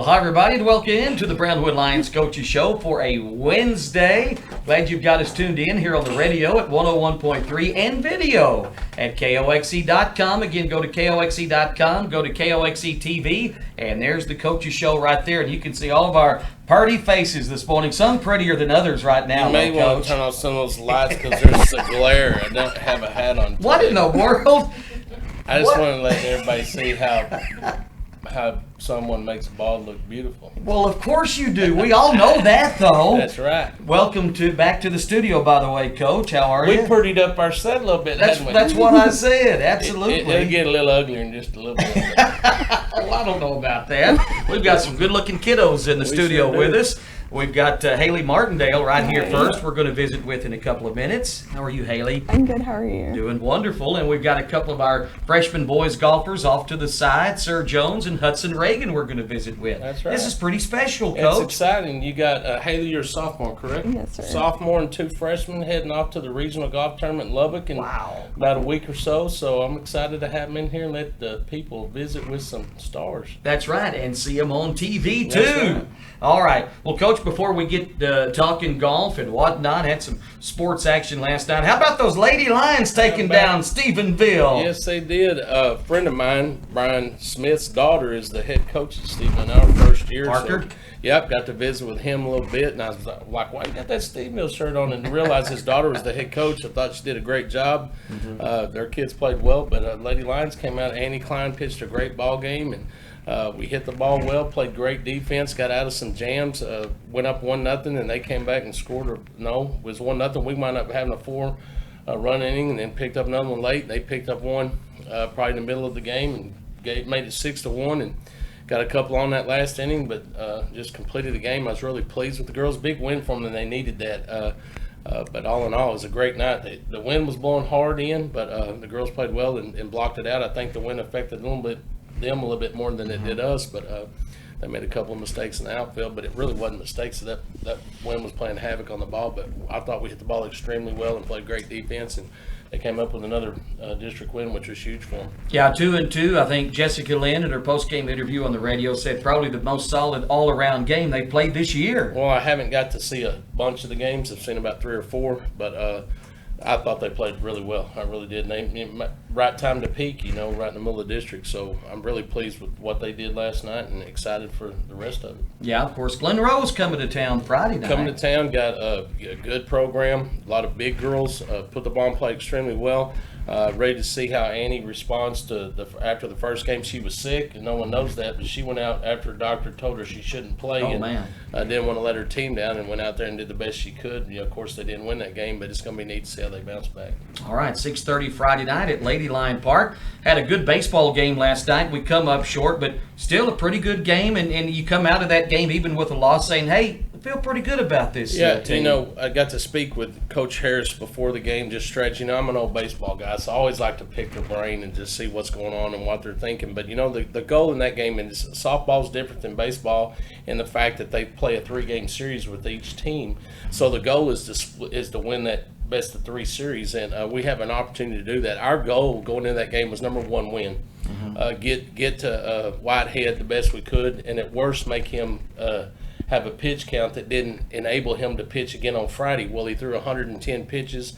hi everybody, and welcome into the Brownwood Lions Coaches Show for a Wednesday. Glad you've got us tuned in here on the radio at 101.3 and video at KOXE.com. Again, go to KOXE.com, go to KOXE TV, and there's the Coaches Show right there. And you can see all of our party faces this morning, some prettier than others right now. You may want to turn off some of those lights because there's a glare. I don't have a hat on today. What in the world? I just want to let everybody see how someone makes a ball look beautiful. Well, of course you do. We all know that, though. That's right. Welcome back to the studio, by the way, Coach. How are you? We prettied up our set a little bit, hadn't we? That's what I said. Absolutely. It'll get a little uglier in just a little bit. Well, I don't know about that. We've got some good-looking kiddos in the studio with us. We've got Haley Martindale right here first. We're going to visit with in a couple of minutes. How are you, Haley? I'm good. How are you? Doing wonderful. And we've got a couple of our freshman boys golfers off to the side. Sir Jones and Hudson Reagan we're going to visit with. That's right. This is pretty special, Coach. It's exciting. You got Haley, you're a sophomore, correct? Yes, sir. Sophomore and two freshmen heading off to the regional golf tournament in Lubbock in about a week or so. So I'm excited to have them in here and let the people visit with some stars. That's right, and see them on TV too. That's right. All right. Well, Coach, before we get talking golf and whatnot, had some sports action last night. How about those Lady Lions taking down Stephenville? Yes, they did. A friend of mine, Brian Smith's daughter, is the head coach at Stephenville in our first year. Parker? So, yep, got to visit with him a little bit, and I was like, why you got that Stephenville shirt on? And realized his daughter was the head coach. I thought she did a great job. Their kids played well, but Lady Lions came out. Annie Klein pitched a great ball game, and we hit the ball well, played great defense, got out of some jams, went up 1-0, and they came back and scored. It was 1-0. We wound up having a 4-run inning, and then picked up another one late. They picked up one probably in the middle of the game and made it 6-1, and got a couple on that last inning, but just completed the game. I was really pleased with the girls. Big win from them. They needed that. But all in all, it was a great night. The wind was blowing hard in, but the girls played well and blocked it out. I think the wind affected them a little bit more than it did us, but they made a couple of mistakes in the outfield, but it really wasn't mistakes. That wind was playing havoc on the ball, but I thought we hit the ball extremely well and played great defense, and they came up with another district win, which was huge for them. Yeah, 2-2. I think Jessica Lynn in her post-game interview on the radio said probably the most solid all-around game they played this year. Well, I haven't got to see a bunch of the games. I've seen about 3 or 4, but I thought they played really well. I really did. Right time to peak, right in the middle of the district. So I'm really pleased with what they did last night and excited for the rest of it. Yeah, of course. Glen Rose coming to town Friday night. Coming to town, got a good program. A lot of big girls, put the ball in play extremely well. Ready to see how Annie responds to after the first game. She was sick, and no one knows that, but she went out after a doctor told her she shouldn't play. Didn't want to let her team down, and went out there and did the best she could. Of course, they didn't win that game, but it's going to be neat to see how they bounce back. All right, 6:30 Friday night at Lady Lion Park. Had a good baseball game last night. We come up short, but still a pretty good game, and you come out of that game even with a loss saying, hey, I feel pretty good about this team. I got to speak with Coach Harris before the game, just stretch. I'm an old baseball guy, so I always like to pick their brain and just see what's going on and what they're thinking. But, the goal in that game is softball is different than baseball in the fact that they play a 3-game series with each team. So the goal is to win that best of 3 series, and we have an opportunity to do that. Our goal going into that game was number 1 win. Get to Whitehead the best we could, and at worst make him have a pitch count that didn't enable him to pitch again on Friday. Well, he threw 110 pitches.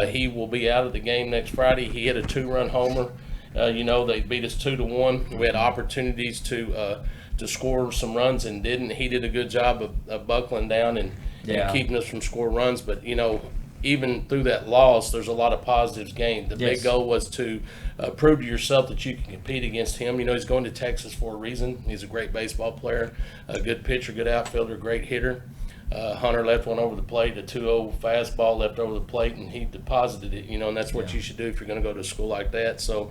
He will be out of the game next Friday. He hit a 2-run homer. They beat us 2-1. We had opportunities to score some runs and didn't. He did a good job of buckling down and keeping us from scoring runs. But, even through that loss, there's a lot of positives gained. The big goal was to prove to yourself that you can compete against him. He's going to Texas for a reason. He's a great baseball player, a good pitcher, good outfielder, great hitter. Hunter left one over the plate, a 2-0 fastball left over the plate, and he deposited it, and that's what you should do if you're going to go to a school like that. So,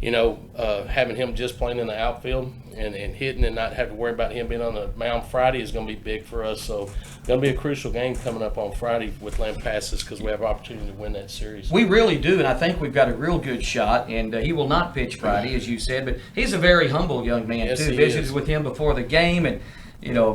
having him just playing in the outfield and hitting and not have to worry about him being on the mound Friday is going to be big for us. So it's going to be a crucial game coming up on Friday with Lampasas because we have an opportunity to win that series. We really do, and I think we've got a real good shot. And he will not pitch Friday, as you said, but he's a very humble young man, yes, too. Visited with him before the game, and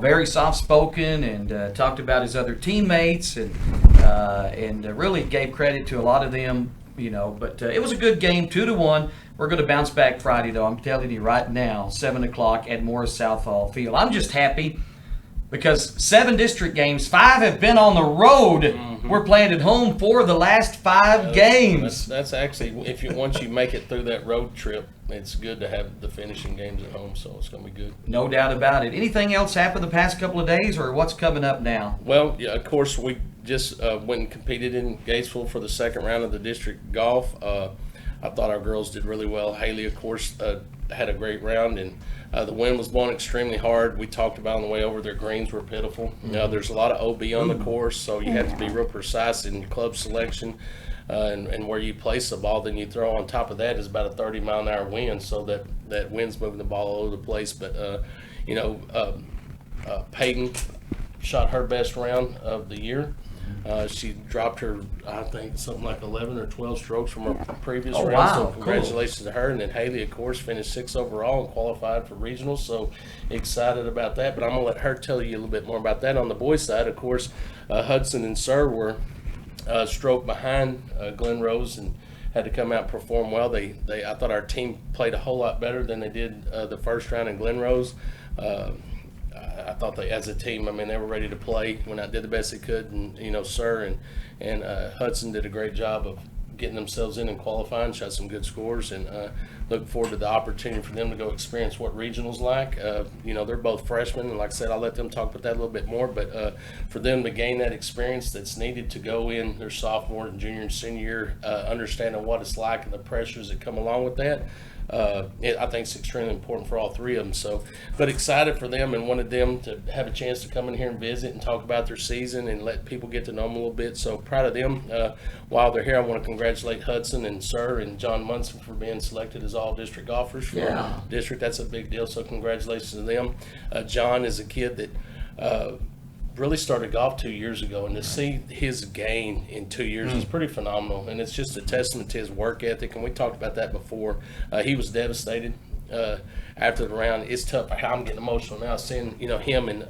very soft-spoken, and talked about his other teammates, and really gave credit to a lot of them, But it was a good game, 2-1. We're going to bounce back Friday, though. I'm telling you right now, 7 o'clock at Morris Southall Field. I'm just happy because 7 district games, 5 have been on the road. Mm-hmm. We're playing at home for the last 5 games. That's actually, once you make it through that road trip, it's good to have the finishing games at home, so it's going to be good. No doubt about it. Anything else happened the past couple of days, or what's coming up now? Well, yeah, of course, we just went and competed in Gatesville for the second round of the district golf. I thought our girls did really well. Haley, of course, had a great round, and the wind was blowing extremely hard. We talked about on the way over, their greens were pitiful. There's a lot of OB on the course, so you have to be real precise in club selection and where you place the ball. Then you throw on top of that is about a 30-mile-an-hour wind, so that wind's moving the ball all over the place. But, Peyton shot her best round of the year. She dropped her, I think, something like 11 or 12 strokes from her previous round. Wow, so congratulations to her. And then Haley, of course, finished 6th overall and qualified for regionals. So excited about that. But I'm going to let her tell you a little bit more about that. On the boys' side, of course, Hudson and Sir were a stroke behind Glen Rose and had to come out and perform well. I thought our team played a whole lot better than they did the first round in Glen Rose. I thought they, as a team, they were ready to play. When I did the best they could, and Sir and Hudson did a great job of getting themselves in and qualifying, shot some good scores, and look forward to the opportunity for them to go experience what regionals like. They're both freshmen, and like I said, I'll let them talk about that a little bit more, but for them to gain that experience that's needed to go in their sophomore and junior and senior year, understanding what it's like and the pressures that come along with that, I think it's extremely important for all 3 of them. So, but excited for them and wanted them to have a chance to come in here and visit and talk about their season and let people get to know them a little bit. So proud of them. While they're here, I want to congratulate Hudson and Sir and John Munson for being selected as all district golfers for the district. That's a big deal. So congratulations to them. John is a kid that really started golf 2 years ago, and to see his gain in 2 years is pretty phenomenal, and it's just a testament to his work ethic, and we talked about that before. He was devastated after the round. It's tough. I'm getting emotional now seeing him and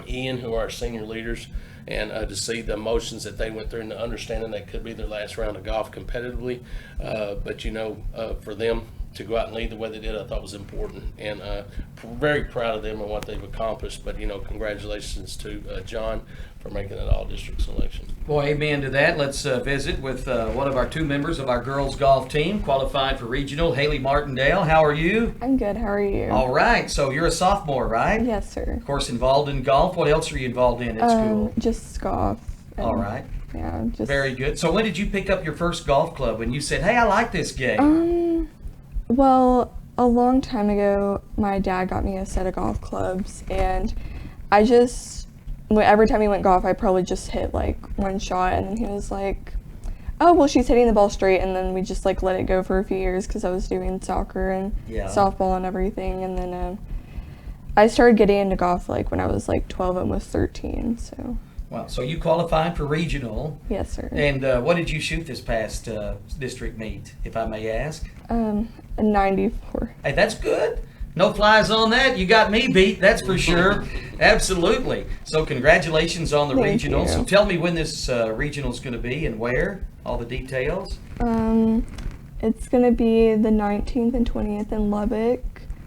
Ian, who are our senior leaders, and to see the emotions that they went through and the understanding that could be their last round of golf competitively. But for them to go out and lead the way they did, I thought was important, and very proud of them and what they've accomplished. But congratulations to John for making that all-district selection. Boy, amen to that. Let's visit with one of our 2 members of our girls golf team, qualified for regional, Haley Martindale. How are you? I'm good. How are you? All right. So you're a sophomore, right? Yes, sir. Of course, involved in golf. What else are you involved in at school? Just golf. All right. Yeah. Very good. So when did you pick up your first golf club? When you said, "Hey, I like this game"? Well, a long time ago, my dad got me a set of golf clubs, and every time he went golf, I probably just hit like one shot, and then he was like, "Oh, well, she's hitting the ball straight," and then we just let it go for a few years because I was doing soccer and softball and everything, and then I started getting into golf when I was 12, almost 13. So. Wow. So you qualified for regional. Yes, sir. And what did you shoot this past district meet, if I may ask? A 94. Hey, that's good. No flies on that. You got me beat, that's for sure. Absolutely. So congratulations on the regional. You. So tell me when this regional is going to be and where, all the details. It's going to be the 19th and 20th in Lubbock.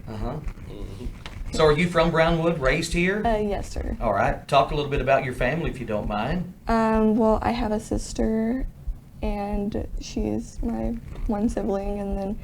Uh-huh. So are you from Brownwood, raised here? Yes, sir. All right. Talk a little bit about your family, if you don't mind. Well, I have a sister, and she's my one sibling, and then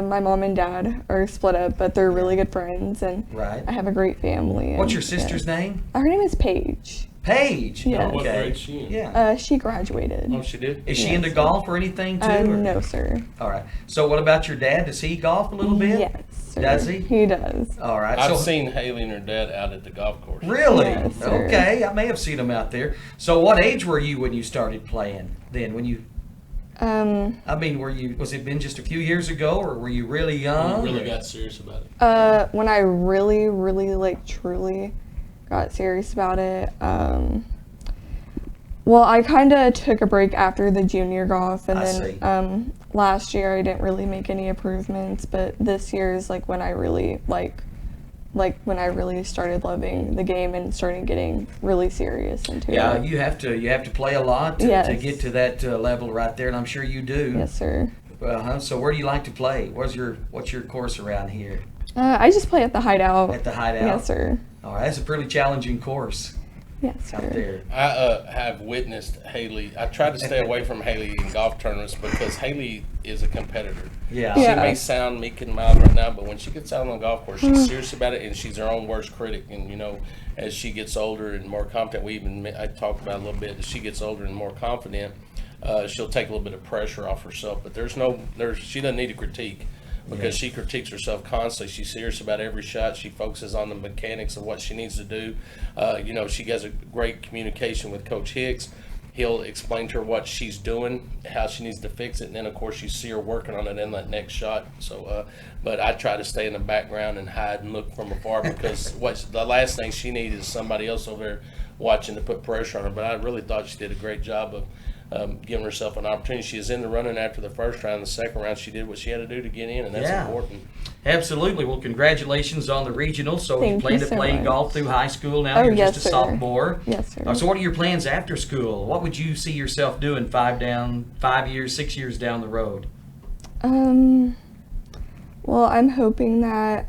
my mom and dad are split up, but they're really good friends, and I have a great family. What's your sister's name? Her name is Paige. Paige? Yes. What grade is she in? Yeah. She graduated. Oh, she did? Is she into golf or anything, too? No, sir. All right. So what about your dad? Does he golf a little bit? Yes, sir. Does he? He does. All right. I've seen Haley and her dad out at the golf course. Really? Yes, sir. Okay. I may have seen them out there. So what age were you when you started playing then? When you... was it been just a few years ago, or were you really young? You really got serious about it? When I really, really, truly got serious about it, well, I kind of took a break after the junior golf, and then last year I didn't really make any improvements, but this year is when I really like when I really started loving the game and started getting really serious into it. Yeah, you have to play a lot to Yes. get to that level right there, and I'm sure you do. Yes, sir. So where do you like to play? What's your course around here? I just play at the hideout. At the hideout? Yes, sir. All right, that's a pretty challenging course Yes, out sir. there. I have witnessed Haley. I try to stay away from Haley in golf tournaments because Haley is a competitor. Yeah. She Yeah. may sound meek and mild right now, but when she gets out on the golf course, she's serious about it, and she's her own worst critic. And as she gets older and more confident, I talked about a little bit. As she gets older and more confident, she'll take a little bit of pressure off herself. But she doesn't need a critique. Because she critiques herself constantly. She's serious about every shot. She focuses on the mechanics of what she needs to do. She has a great communication with Coach Hicks. He'll explain to her what she's doing, how she needs to fix it, and then of course you see her working on it in that next shot. So, but I try to stay in the background and hide and look from afar because the last thing she needs is somebody else over there watching to put pressure on her. But I really thought she did a great job of giving herself an opportunity. She was in the running after the first round. The second round, she did what she had to do to get in, and that's important. Absolutely. Well, congratulations on the regional. So you Thank plan you to so play much. golf through high school now? Oh, You're yes, just a sir. sophomore. Yes, sir. So what are your plans after school? What would you see yourself doing 5 years, 6 years down the road? Well, I'm hoping that,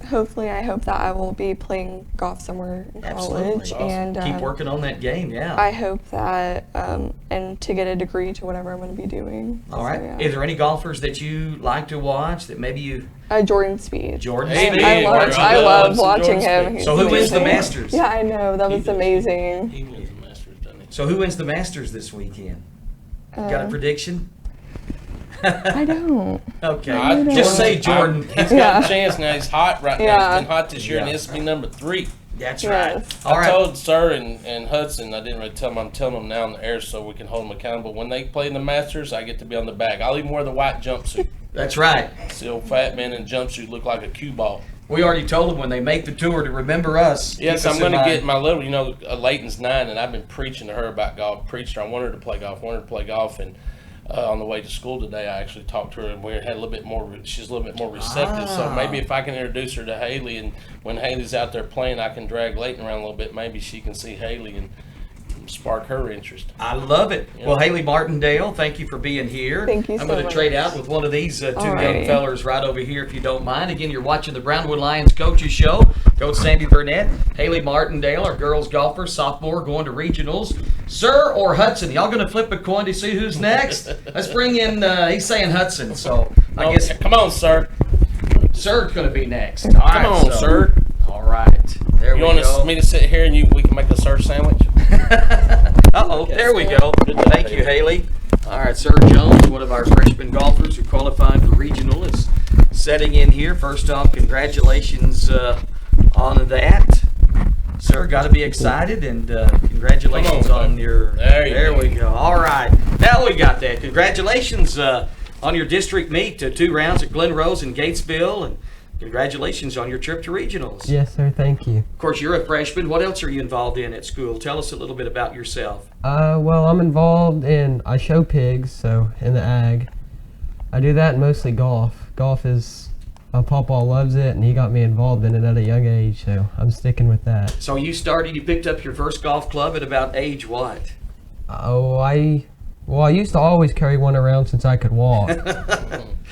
hopefully I hope that I will be playing golf somewhere in college. Awesome. And Keep working on that game, yeah. I hope that, and to get a degree to whatever I'm going to be doing. All right. So, yeah. Is there any golfers that you like to watch that maybe you... Jordan Spieth. Jordan Hey, Spieth. man. I love watching him. Jordan He's So who wins the amazing. Masters? Yeah, I know. That was amazing. He wins the Masters, doesn't he? So who wins the Masters this weekend? Got a prediction? I don't. Okay. I Just say Jordan. He's got Yeah. a chance now. He's hot right now. Yeah. He's been hot this year, and Yeah. this will be number 3. That's Yes. right. All I right. told Sir and Hudson, I didn't really tell them, I'm telling them now on the air so we can hold them accountable. When they play in the Masters, I get to be on the bag. I'll even wear the white jumpsuit. That's right. See old fat man in a jumpsuit look like a cue ball. We already told them when they make the tour to remember us. Yes, keep us I'm going in to mind. get my little, Layton's 9, and I've been preaching to her about golf. Preached her. I wanted her to play golf, and on the way to school today, I actually talked to her, and we had a little bit more. She's a little bit more receptive. So maybe if I can introduce her to Haley, and when Haley's out there playing, I can drag Layton around a little bit. Maybe she can see Haley and spark her interest. I love it. Yeah. Well, Haley Martindale, thank you for being here. Thank you I'm so going to much. trade out with one of these two young Alrighty. fellers right over here, if you don't mind. Again, you're watching the Brownwood Lions Coaches Show. Coach Sandy Burnett, Haley Martindale, our girls golfer, sophomore, going to regionals. Sir or Hudson? Y'all going to flip a coin to see who's next? Let's bring in, he's saying Hudson, so I guess Come on, sir. Sir's going to be next. All right, Come on, sir. All right. There You we want go. me to sit here and we can make a Sir sandwich? Uh-oh, there we go. Thank you, Haley. All right, Sir Jones, one of our freshman golfers who qualified for regional, is setting in here. First off, congratulations on that. Sir, got to be excited, and congratulations Come on, on your... There we go. All right. Now we got that. Congratulations on your district meet, 2 rounds at Glen Rose and Gatesville, and congratulations on your trip to regionals. Yes, sir. Thank you. Of course, you're a freshman. What else are you involved in at school? Tell us a little bit about yourself. Well, I'm involved I show pigs, so in the ag. I do that and mostly golf. Golf is, my papa loves it, and he got me involved in it at a young age, so I'm sticking with that. So you picked up your first golf club at about age what? I used to always carry one around since I could walk.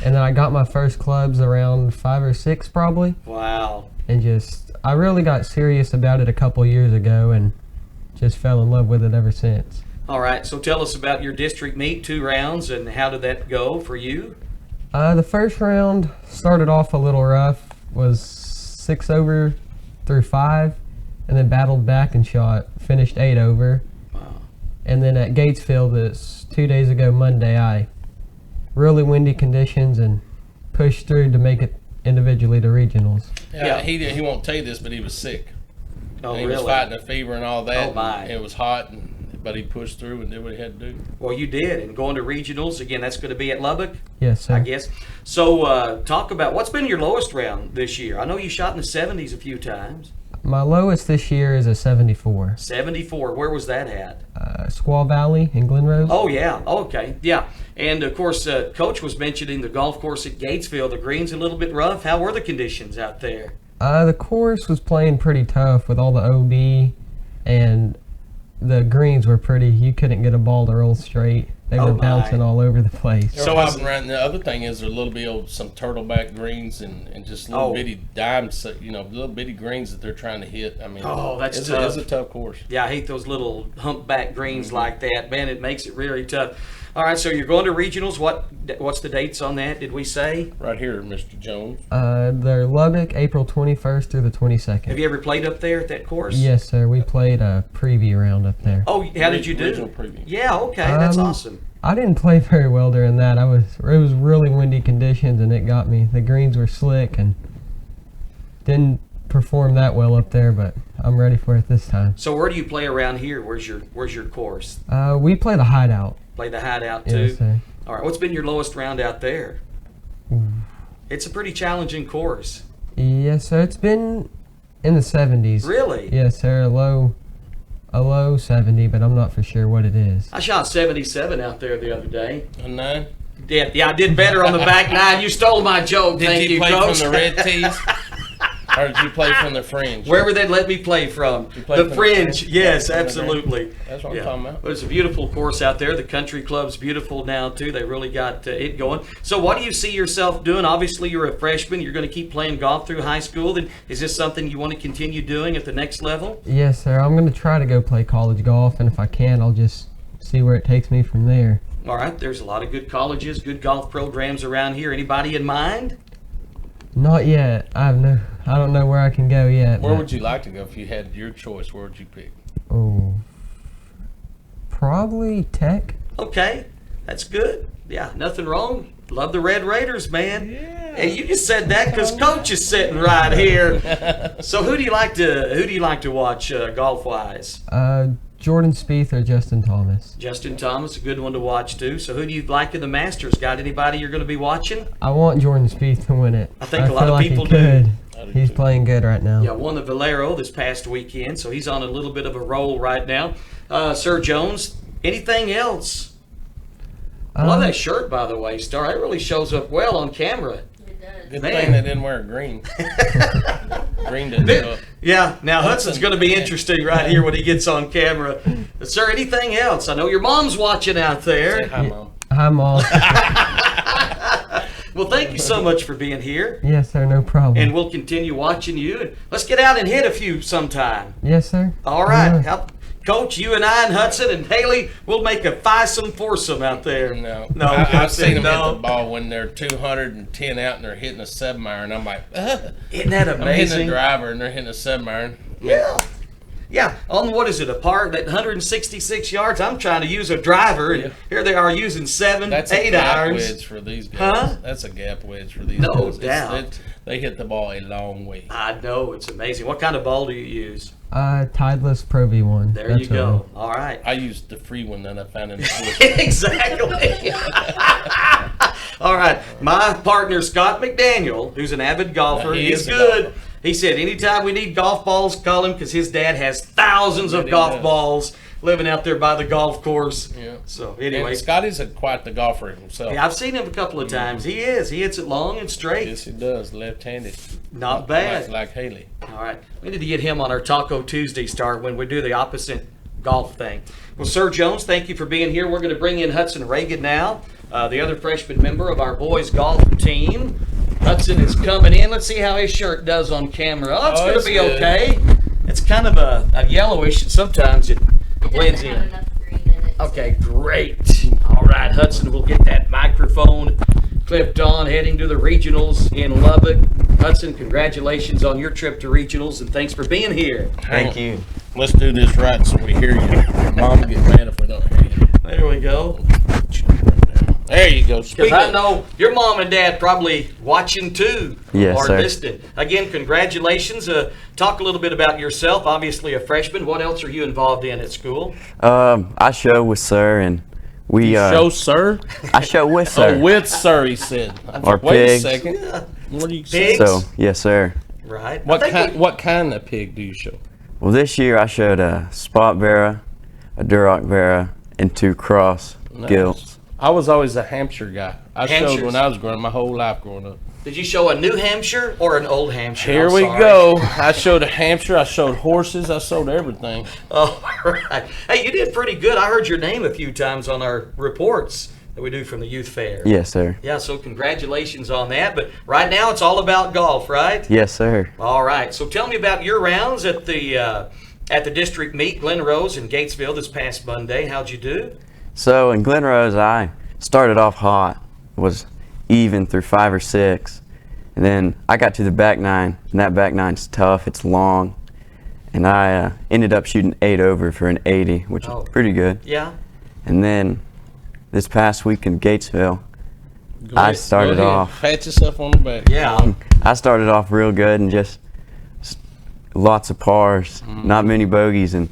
And then I got my first clubs around 5 or 6 probably. Wow. And I really got serious about it a couple years ago and just fell in love with it ever since. All right, so tell us about your district meet, 2 rounds, and how did that go for you? The first round started off a little rough, was 6 over through 5, and then battled back and finished 8 over. Wow. And then at Gatesville this 2 days ago, Monday, really windy conditions and pushed through to make it individually to regionals. Yeah, he won't tell you this, but he was sick. Oh, And he really? was fighting a fever and all that. Oh, my. And it was hot, but he pushed through and did what he had to do. Well, you did, and going to regionals, again, that's going to be at Lubbock, Yes, sir. I guess. So talk about, what's been your lowest round this year? I know you shot in the 70s a few times. My lowest this year is a 74. 74. Where was that at? Squaw Valley in Glen Rose. Oh, yeah. Okay. Yeah. And, of course, Coach was mentioning the golf course at Gatesville. The green's a little bit rough. How were the conditions out there? The course was playing pretty tough with all the OB, and the greens were pretty. You couldn't get a ball to roll straight. They were bouncing all over the place. So right, the other thing is there's a little bit of some turtleback greens and just little bitty dimes, little bitty greens that they're trying to hit. I mean, that's tough. It's a tough course. Yeah, I hate those little humpback greens like that. Man, it makes it really tough. All right, so you're going to regionals. What's the dates on that, did we say? Right here, Mr. Jones. They're Lubbock, April 21st through the 22nd. Have you ever played up there at that course? Yes, sir. We played a preview round up there. Oh, how did you do? Regional preview. Yeah, okay, that's awesome. I didn't play very well during that. It was really windy conditions, and it got me. The greens were slick and didn't perform that well up there, but I'm ready for it this time. So where do you play around here? Where's your course? We play the Hideout. Play the Hideout too? Yes, sir. All right, what's been your lowest round out there? It's a pretty challenging course. Yes, sir. It's been in the 70s. Really? Yes, sir. A low 70, but I'm not for sure what it is. I shot 77 out there the other day. A 9? Yeah, I did better on the back 9. You stole my joke. Thank you, play Coach. from the red tees? Or did you play from the fringe? Wherever they'd let me play from. The fringe, yes, absolutely. That's what I'm talking about. But it's a beautiful course out there. The country club's beautiful now, too. They really got it going. So what do you see yourself doing? Obviously, you're a freshman. You're going to keep playing golf through high school. Then is this something you want to continue doing at the next level? Yes, sir. I'm going to try to go play college golf, and if I can, I'll just see where it takes me from there. All right. There's a lot of good colleges, good golf programs around here. Anybody in mind? Not yet. I don't know where I can go yet. Where would you like to go if you had your choice? Where would you pick? Oh, probably Tech. Okay, that's good. Yeah, nothing wrong. Love the Red Raiders, man. Yeah. And you just said that because Coach is sitting right here. So who do you like to watch golf wise? Jordan Spieth or Justin Thomas. Justin Thomas, a good one to watch too. So who do you like in the Masters? Got anybody you're going to be watching? I want Jordan Spieth to win it. I think a lot of like people do. He's playing good right now. Yeah, won the Valero this past weekend, so he's on a little bit of a roll right now. Sir Jones, anything else? I love that shirt, by the way, Star. It really shows up well on camera. Good thing they didn't wear green. Green didn't show up. Yeah, now Hudson's going to be interesting right here when he gets on camera. Sir, anything else? I know your mom's watching out there. Say hi, Mom. Hi, Mom. Well, thank you so much for being here. Yes, sir, no problem. And we'll continue watching you. Let's get out and hit a few sometime. Yes, sir. All right. Coach, you and I and Hudson and Haley, we'll make a foursome out there. No. I've seen them hit the ball when they're 210 out and they're hitting a 7-iron. I'm like, isn't that amazing? I'm hitting a driver and they're hitting a 7-iron. Yeah. Yeah, on what is it, a par that 166 yards? I'm trying to use a driver, and here they are using 7, 8 irons. That's a gap wedge for these guys. Huh? That's a gap wedge for these guys. No doubt. They hit the ball a long way. I know, it's amazing. What kind of ball do you use? Tideless Pro V1. There you go. All right. I used the free one that I found in the store. Exactly. All right. My partner, Scott McDaniel, who's an avid golfer, He is good. golfer. He said, anytime we need golf balls, call him because his dad has thousands of golf balls living out there by the golf course. Yeah. So, anyway. And Scotty's quite the golfer himself. Yeah, I've seen him a couple of times. He is. He hits it long and straight. Yes, he does. Left-handed. Not bad. Like Haley. All right. We need to get him on our Taco Tuesday start when we do the opposite golf thing. Well, Sir Jones, thank you for being here. We're going to bring in Hudson Reagan now, the other freshman member of our boys golf team. Hudson is coming in. Let's see how his shirt does on camera. Oh, it's going to be good. Okay. It's kind of a yellowish. Sometimes it blends in. Enough green in it. Okay, great. All right, Hudson, we'll get that microphone clipped on, heading to the regionals in Lubbock. Hudson, congratulations on your trip to regionals, and thanks for being here. Thank you. Let's do this right so we hear you. Mom will get mad if we don't hear you. There we go. There you go. Because I know your mom and dad probably watching too. Yes, or sir. listening. Again, congratulations. Talk a little bit about yourself. Obviously a freshman. What else are you involved in at school? I show with Sir, and we Show sir? I show with Sir. Oh, with sir, he said. Or Wait pigs. a second. What do you Pigs? say? So yes, sir. Right. What kind of pig do you show? Well, this year I showed a spot Vera, a Duroc Vera, and 2 cross gilts. I was always a Hampshire guy. I Hampshires. showed when I was my whole life growing up. Did you show a New Hampshire or an Old Hampshire? Here I'm we sorry. go. I showed a Hampshire. I showed horses. I showed everything. Oh, right. Hey, you did pretty good. I heard your name a few times on our reports that we do from the youth fair. Yes, sir. Yeah, so congratulations on that. But right now it's all about golf, right? Yes, sir. All right. So tell me about your rounds at the district meet, Glen Rose in Gatesville this past Monday. How'd you do? So in Glen Rose, I started off hot, was even through 5 or 6, and then I got to the back 9, and that back 9's tough. It's long, and I ended up shooting 8 over for an 80, which is pretty good. Yeah. And then this past week in Gatesville, I started off. Pat yourself on the back. Yeah. I started off real good and just lots of pars, not many bogeys, and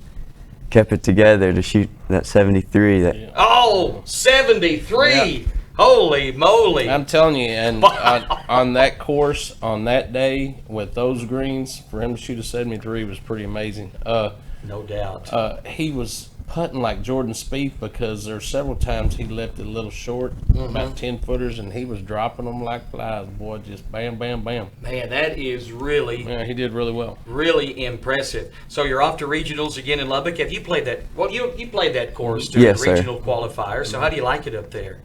kept it together to shoot that 73. Oh, 73. Yeah. Holy moly. I'm telling you, and on that course, on that day, with those greens, for him to shoot a 73 was pretty amazing. No doubt. He was putting like Jordan Spieth because there were several times he left it a little short, about 10 footers, and he was dropping them like flies, boy, just bam, bam, bam. Man, that is really... Yeah, he did really well. Really impressive. So you're off to regionals again in Lubbock. Have you played that? Well, you played that course during the regional qualifier, so how do you like it up there?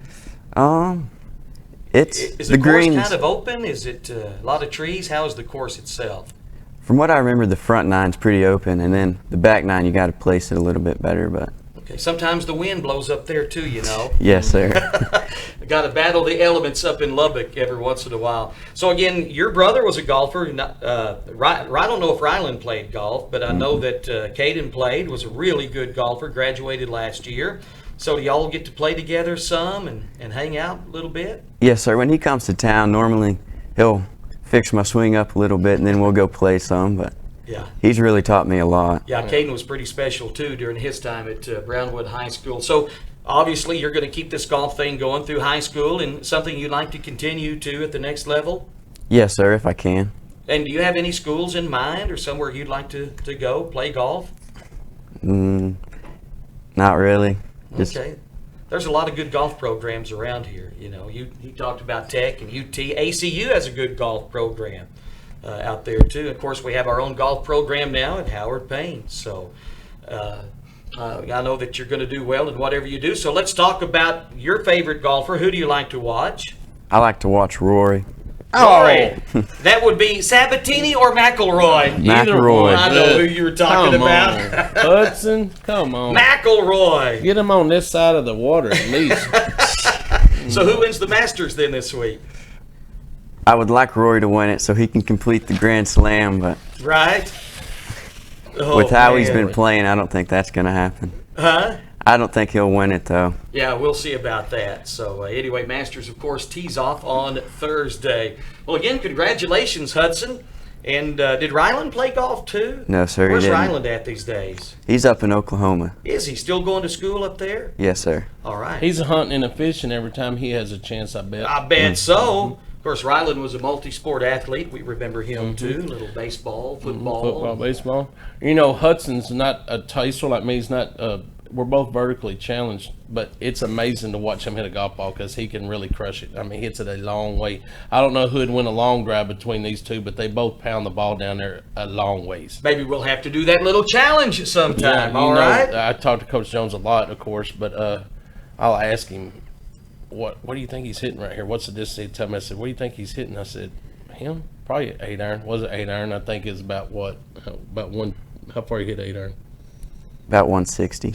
Is the course greens kind of open? Is it a lot of trees? How is the course itself? From what I remember, the front 9's pretty open, and then the back 9 you got to place it a little bit better. But okay, sometimes the wind blows up there too, you know. Yes, sir. Got to battle the elements up in Lubbock every once in a while. So again, your brother was a golfer. I don't know if Rylan played golf, but I know that Caden played. Was a really good golfer. Graduated last year. So do y'all get to play together some and hang out a little bit? Yes, sir. When he comes to town, normally he'll fix my swing up a little bit, and then we'll go play some. But yeah, he's really taught me a lot. Yeah, Caden was pretty special too during his time at Brownwood High School. So obviously you're going to keep this golf thing going through high school, and something you'd like to continue to at the next level? Yes, sir, if I can. And do you have any schools in mind or somewhere you'd like to go play golf? Not really. Okay. There's a lot of good golf programs around here. You know, you talked about Tech and UT. ACU has a good golf program out there too. Of course, we have our own golf program now at Howard Payne. So I know that you're going to do well in whatever you do. So let's talk about your favorite golfer. Who do you like to watch? I like to watch Rory. Rory. That would be Sabatini or McIlroy. McIlroy. I know who you were talking about. Hudson, come on. McIlroy. Get him on this side of the water at least. So who wins the Masters then this week? I would like Rory to win it so he can complete the Grand Slam, but right. Oh, with how he's been playing, I don't think that's going to happen. Huh? I don't think he'll win it, though. Yeah, we'll see about that. So anyway, Masters, of course, tees off on Thursday. Well, again, congratulations, Hudson. And did Ryland play golf too? No, sir. Where's he didn't. Ryland at these days? He's up in Oklahoma. Is he still going to school up there? Yes, sir. All right. He's a hunting and a fishing every time he has a chance, I bet. I bet so. Of course, Ryland was a multi-sport athlete. We remember him too. Little baseball, football. Football, baseball. You know, Hudson's not a taster like me. He's not. We're both vertically challenged, but it's amazing to watch him hit a golf ball because he can really crush it. I mean, he hits it a long way. I don't know who'd win a long drive between these two, but they both pound the ball down there a long ways. Maybe we'll have to do that little challenge sometime. Yeah, all right. I talk to Coach Jones a lot, of course, but I'll ask him, what do you think he's hitting right here? What's the distance? He'd tell me. I said, what do you think he's hitting? I said, him? Probably an 8-iron. Was it 8-iron? I think it's about what? About one. How far you hit 8-iron? About 160.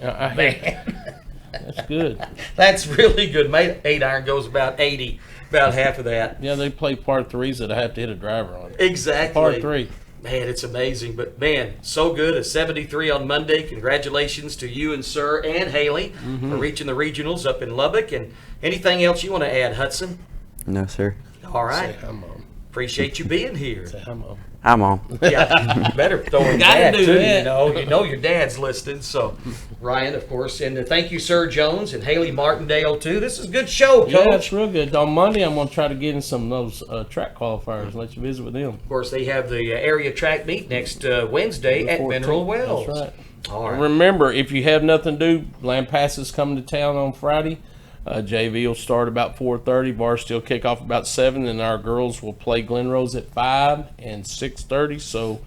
Man. That's good. That's really good. 8-iron goes about 80, about half of that. Yeah, they play par threes that I have to hit a driver on. Exactly. Par three. Man, it's amazing. But, man, so good. A 73 on Monday. Congratulations to you and Sir and Haley for reaching the regionals up in Lubbock. And anything else you want to add, Hudson? No, sir. All right. Say hi, Mom. Appreciate you being here. Say hi, Mom. I'm on. Yeah, better throw in Gotta dad do too. that. You know your dad's listed. So, Ryan, of course, and thank you, Sir Jones and Haley Martindale too. This is a good show, Coach. Yeah, it's real good. On Monday, I'm going to try to get in some of those track qualifiers and let you visit with them. Of course, they have the area track meet next Wednesday at 14th. Mineral Wells. That's right. All right. Remember, if you have nothing to do, Land Pass is coming to town on Friday. JV will start about 4:30. Varsity will kick off about 7, and our girls will play Glen Rose at 5 and 6:30. So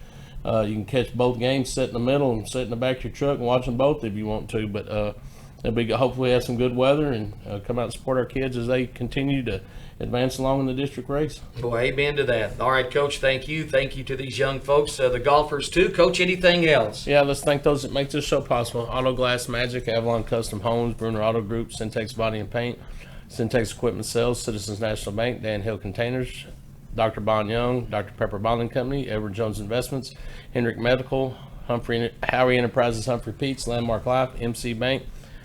you can catch both games, sit in the middle and sit in the back of your truck and watch them both if you want to. But it'll be hopefully have some good weather and come out and support our kids as they continue to advance along in the district race. Well, amen to that. All right, Coach, thank you. Thank you to these young folks, the golfers too. Coach, anything else? Yeah, let's thank those that make this show possible. Auto Glass Magic, Avalon Custom Homes, Bruner Auto Group, Syntex Body and Paint, Syntex Equipment Sales, Citizens National Bank, Dan Hill Containers, Dr. Bond Young, Dr. Pepper Bonding Company, Edward Jones Investments, Hendrick Medical, Howie Enterprises, Humphrey Pete's, Landmark Life, MC Bank,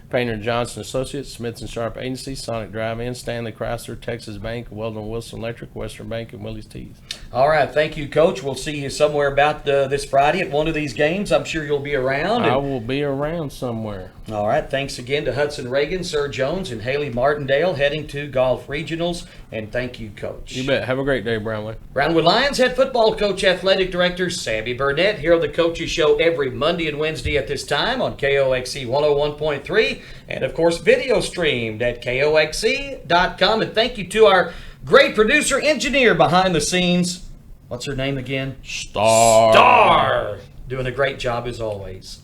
Painter Johnson Associates, Smith and Sharp Agency, Sonic Drive-In, Stanley Chrysler, Texas Bank, Weldon Wilson Electric, Western Bank, and Willie's Teas. All right, thank you, Coach. We'll see you somewhere about this Friday at one of these games. I'm sure you'll be around. I will be around somewhere. All right, thanks again to Hudson Reagan, Sir Jones, and Haley Martindale heading to golf regionals. And thank you, Coach. You bet. Have a great day, Brownwood. Brownwood Lions head football coach, athletic director Sammy Burnett here on the Coaches Show every Monday and Wednesday at this time on KOXC 101.3 and, of course, video streamed at KOXC.com. And thank you to our great producer, engineer behind the scenes. What's her name again? Star. Doing a great job as always.